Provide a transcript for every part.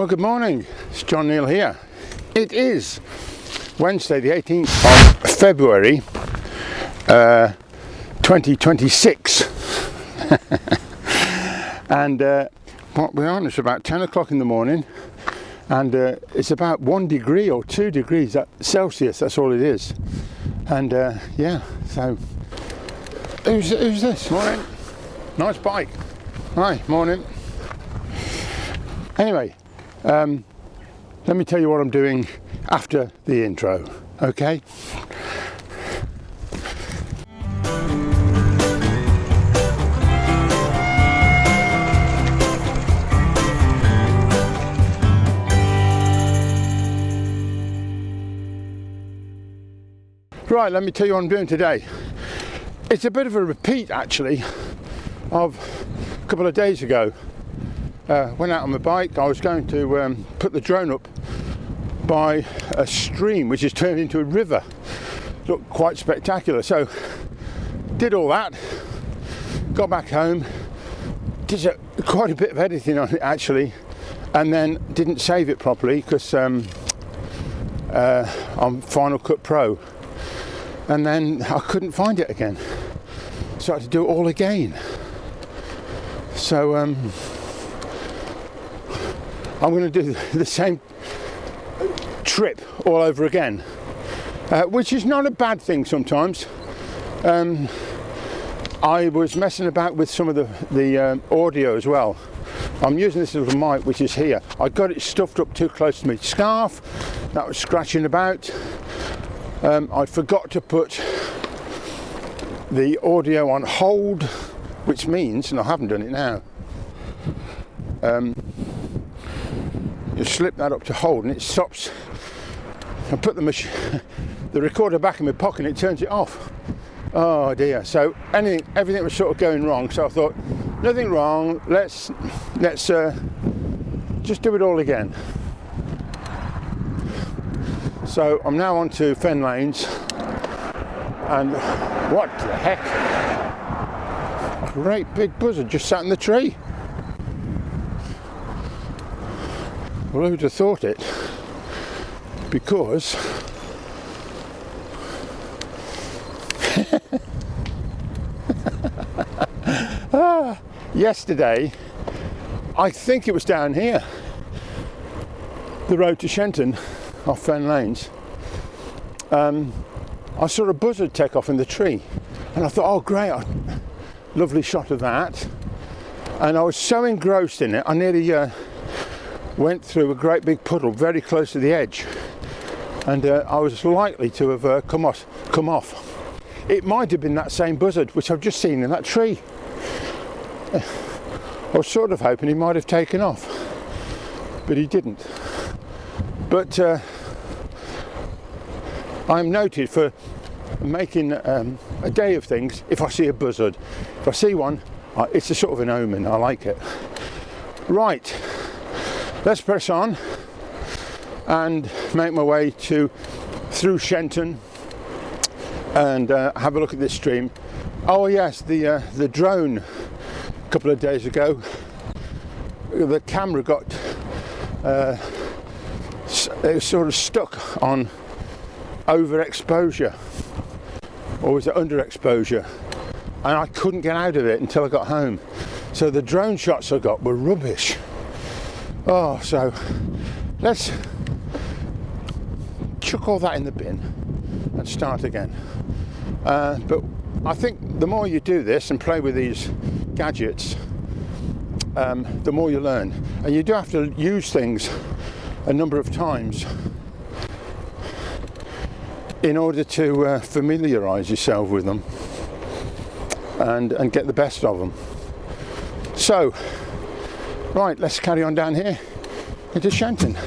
Well, good morning, it's John Neal here. It is Wednesday the 18th of February 2026 and what we're on is about 10 o'clock in the morning, and it's about 1 degree or 2 degrees Celsius, that's all it is. And yeah, so who's this? Morning. Nice bike. Hi, morning. Anyway, let me tell you what I'm doing after the intro, okay? Right, let me tell you what I'm doing today. It's a bit of a repeat, actually, of a couple of days ago. Went out on my bike. I was going to put the drone up by a stream which has turned into a river. Looked quite spectacular. So did all that, got back home, did quite a bit of editing on it actually, and then didn't save it properly because I'm Final Cut Pro, and then I couldn't find it again, so I had to do it all again. So I'm going to do the same trip all over again, which is not a bad thing sometimes. I was messing about with some of the audio as well. I'm using this little mic which is here. I got it stuffed up too close to my scarf. That was scratching about. I forgot to put the audio on hold, which means, and I haven't done it now, you slip that up to hold and it stops. I put the recorder back in my pocket and it turns it off. Oh dear. So everything was sort of going wrong, so I thought nothing wrong, let's just do it all again. So I'm now on to Fen Lanes, and what the heck, great big buzzard just sat in the tree. Well, who'd have thought it? Because yesterday, I think it was down here, the road to Shenton off Fen Lanes, I saw a buzzard take off in the tree, and I thought, oh great, lovely shot of that. And I was so engrossed in it, I nearly went through a great big puddle very close to the edge, and I was likely to have come off. It might have been that same buzzard which I've just seen in that tree. I was sort of hoping he might have taken off, but he didn't. But I'm noted for making a day of things. If I see a buzzard, if I see one, it's a sort of an omen. I like it. Right. Let's press on and make my way through Shenton and have a look at this stream. Oh yes, the drone a couple of days ago, the camera got it was sort of stuck on overexposure, or was it underexposure, and I couldn't get out of it until I got home. So the drone shots I got were rubbish. Oh, so let's chuck all that in the bin and start again. But I think the more you do this and play with these gadgets, the more you learn. And you do have to use things a number of times in order to familiarise yourself with them and get the best of them. So, right, let's carry on down here into Shenton.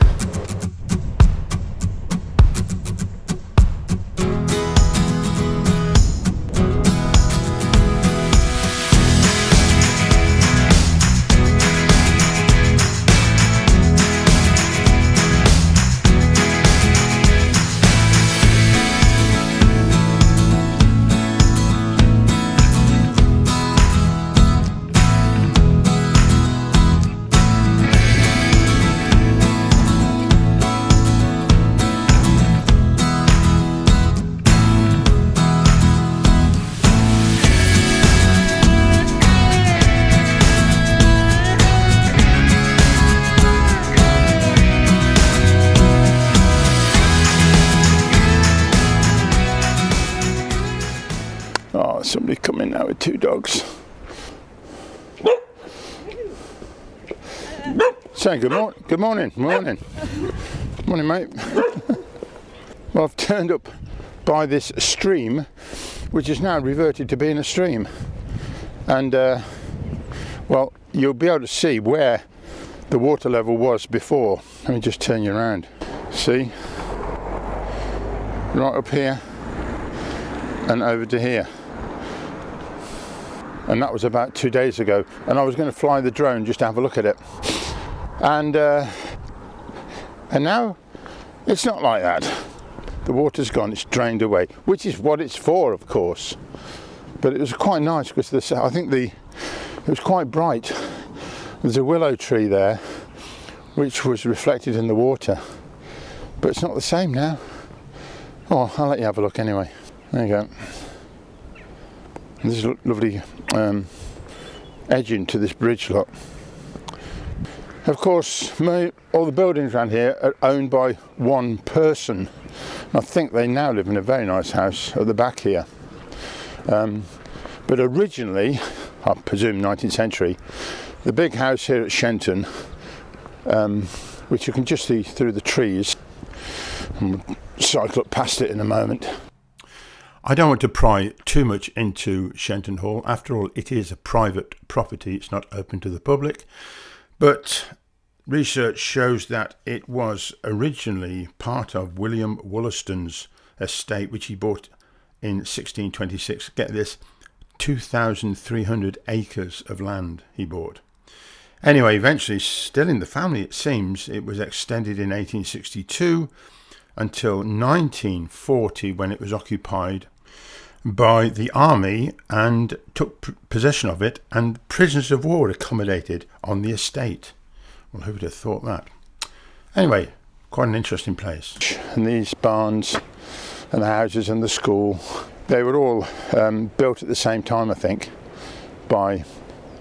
Oh, somebody coming now with 2 dogs. Saying good morning, morning, mate. Well, I've turned up by this stream, which is now reverted to being a stream, and well, you'll be able to see where the water level was before. Let me just turn you around. See, right up here and over to here, and that was about 2 days ago. And I was going to fly the drone just to have a look at it, and now it's not like that. The water's gone, it's drained away, which is what it's for, of course. But it was quite nice because I think it was quite bright. There's a willow tree there which was reflected in the water, but it's not the same now. Oh, I'll let you have a look anyway. There you go. There's a lovely edging to this bridge lot. Of course, all the buildings around here are owned by one person. I think they now live in a very nice house at the back here. But originally, I presume 19th century, the big house here at Shenton, which you can just see through the trees, and we'll cycle up past it in a moment. I don't want to pry too much into Shenton Hall. After all, it is a private property. It's not open to the public. But research shows that it was originally part of William Wollaston's estate, which he bought in 1626. Get this, 2,300 acres of land he bought. Anyway, eventually, still in the family it seems, it was extended in 1862 until 1940, when it was occupied by the army and took possession of it, and prisoners of war accommodated on the estate. Well, who would have thought that? Anyway, quite an interesting place. And these barns and the houses and the school, they were all built at the same time, I think, by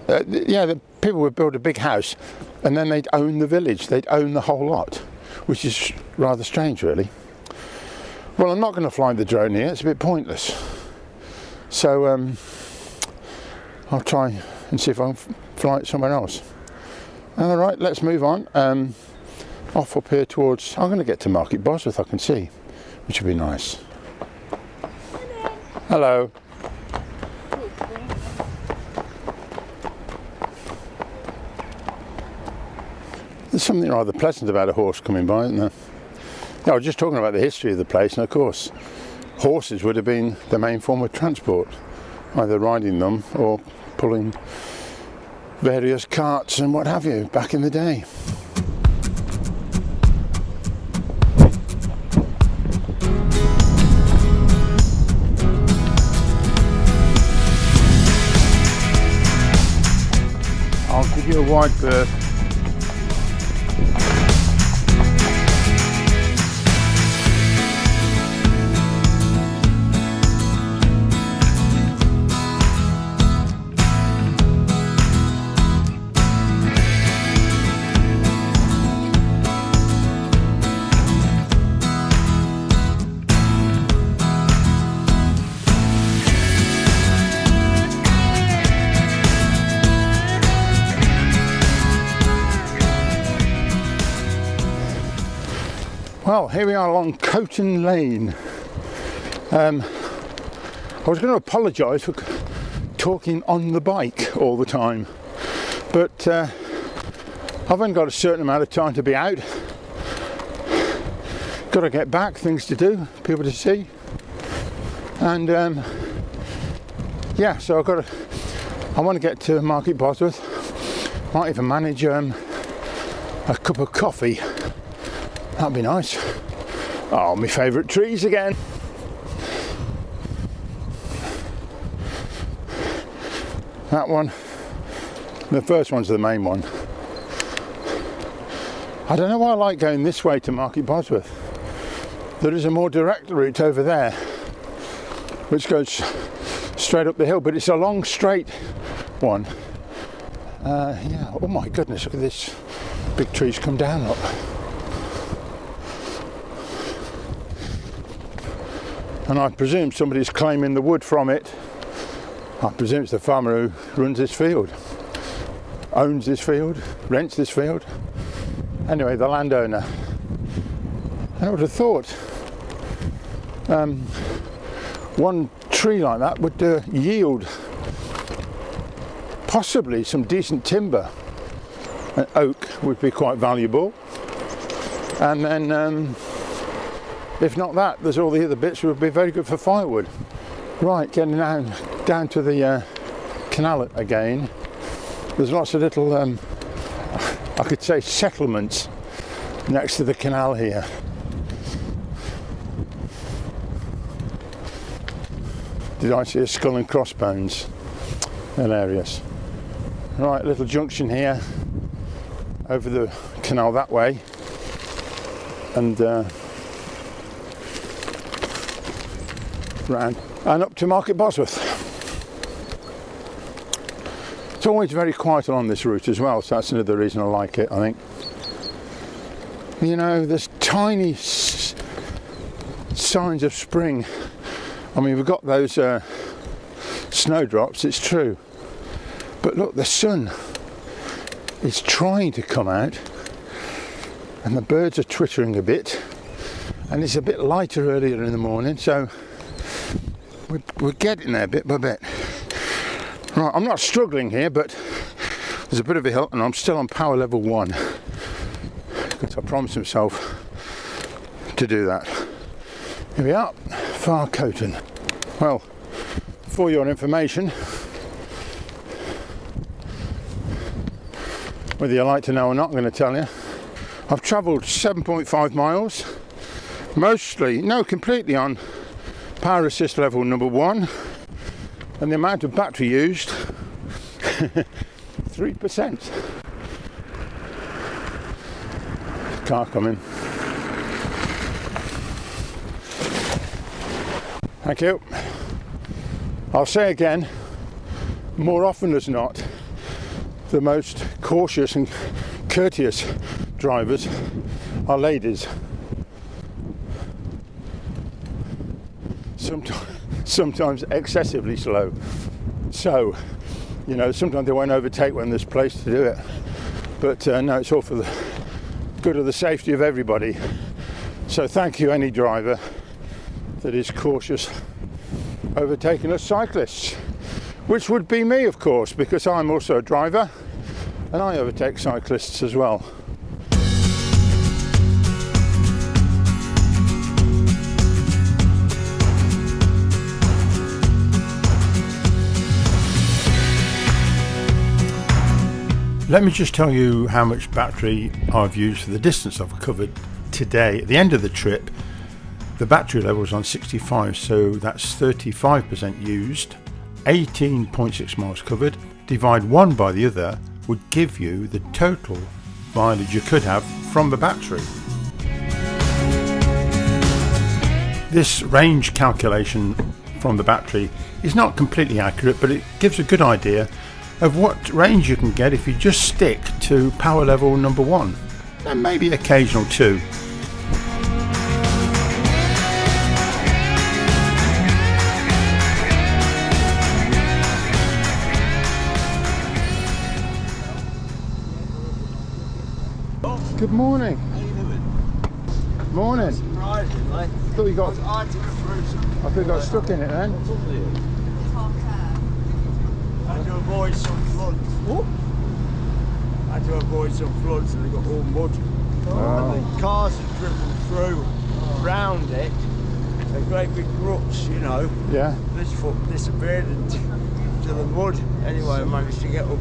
the people would build a big house and then they'd own the village, they'd own the whole lot, which is rather strange, really. Well, I'm not going to fly the drone here, it's a bit pointless. So I'll try and see if I can fly it somewhere else. All right, let's move on. Off up here towards, I'm going to get to Market Bosworth, I can see, which would be nice. Hello. There's something rather pleasant about a horse coming by, isn't there? Yeah, I was just talking about the history of the place, and of course, horses would have been the main form of transport, either riding them or pulling various carts and what have you back in the day. I'll give you a wide berth. Well, here we are along Coton Lane. I was going to apologise for talking on the bike all the time, but I've only got a certain amount of time to be out. Got to get back, things to do, people to see, and yeah, so I want to get to Market Bosworth. Might even manage a cup of coffee. That'd be nice. Oh, my favourite trees again. That one. The first one's the main one. I don't know why I like going this way to Market Bosworth. There is a more direct route over there, which goes straight up the hill, but it's a long straight one. Yeah, oh my goodness, look at this. Big trees come down up. And I presume somebody's claiming the wood from it I presume it's the farmer who runs this field, owns this field, rents this field. Anyway, the landowner. And I would have thought one tree like that would yield possibly some decent timber. An oak would be quite valuable, and then if not that, there's all the other bits which would be very good for firewood. Right, getting down to the canal again. There's lots of little I could say settlements next to the canal here. Did I see a skull and crossbones? Hilarious. Right, little junction here over the canal that way, and round and up to Market Bosworth. It's always very quiet along this route as well, so that's another reason I like it, I think. You know, there's tiny signs of spring. I mean, we've got those snowdrops, it's true, but look, the sun is trying to come out and the birds are twittering a bit, and it's a bit lighter earlier in the morning, so we're getting there bit by bit. Right, I'm not struggling here, but there's a bit of a hill and I'm still on power level 1 because I promised myself to do that. Here we are, Far Coton. Well, for your information, whether you like to know or not, I'm going to tell you, I've travelled 7.5 miles, completely on power assist level number 1, and the amount of battery used 3%. Car coming. Thank you. I'll say again, more often than not, the most cautious and courteous drivers are ladies. Sometimes excessively slow. So, you know, sometimes they won't overtake when there's place to do it. But no, it's all for the good of the safety of everybody. So thank you, any driver that is cautious overtaking us cyclists, which would be me, of course, because I'm also a driver and I overtake cyclists as well. Let me just tell you how much battery I've used for the distance I've covered today. At the end of the trip, the battery level is on 65, so that's 35% used, 18.6 miles covered. Divide one by the other would give you the total mileage you could have from the battery. This range calculation from the battery is not completely accurate, but it gives a good idea of what range you can get if you just stick to power level number 1, and maybe occasional 2. Good morning. How you doing? Morning. Surprisingly. Thought you got. I thought you got stuck in it then. I had to avoid some floods. Oh. I had to avoid some floods and they got all mud. Oh. And the cars had driven through, round it. A great big ruts, you know. Yeah. This foot disappeared into the mud. Anyway, I managed to get up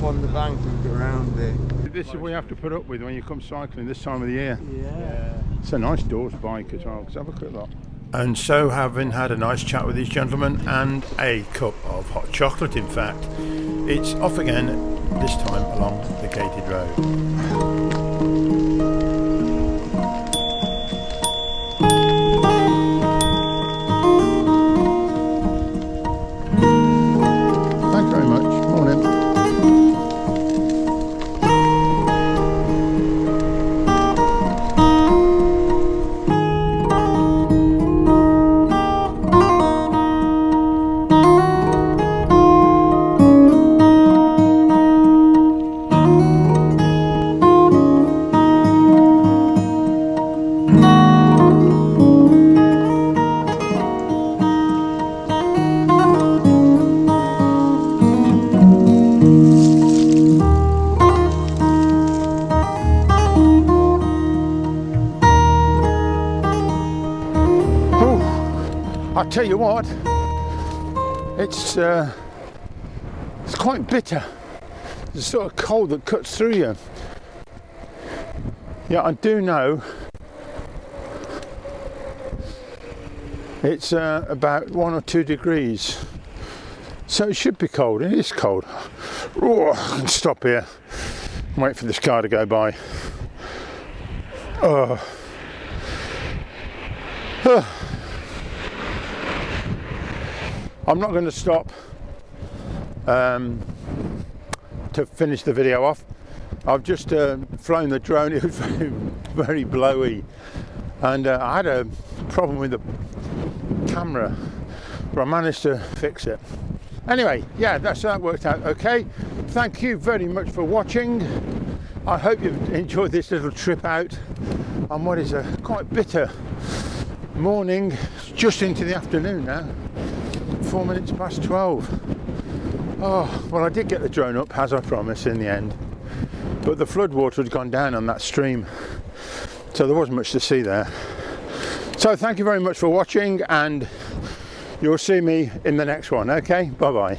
on the bank and go around there. This is what you have to put up with when you come cycling this time of the year. Yeah. It's a nice doors bike as well. Let's have a quick look. And so, having had a nice chat with these gentlemen and a cup of hot chocolate, in fact, it's off again, this time along the gated road. tell you what, it's quite bitter. There's a sort of cold that cuts through you. Yeah, I do know it's about 1 or 2 degrees, so it should be cold. It is cold. Oh, I can stop here and wait for this car to go by. Oh. I'm not going to stop to finish the video off. I've just flown the drone. It was very, very blowy, and I had a problem with the camera, but I managed to fix it. Anyway, yeah, that worked out okay. Thank you very much for watching. I hope you've enjoyed this little trip out on what is a quite bitter morning. It's just into the afternoon now, 4 minutes past 12. Oh, well, I did get the drone up as I promised in the end, but the flood water had gone down on that stream, so there wasn't much to see there. So thank you very much for watching, and you'll see me in the next one. Okay, bye bye.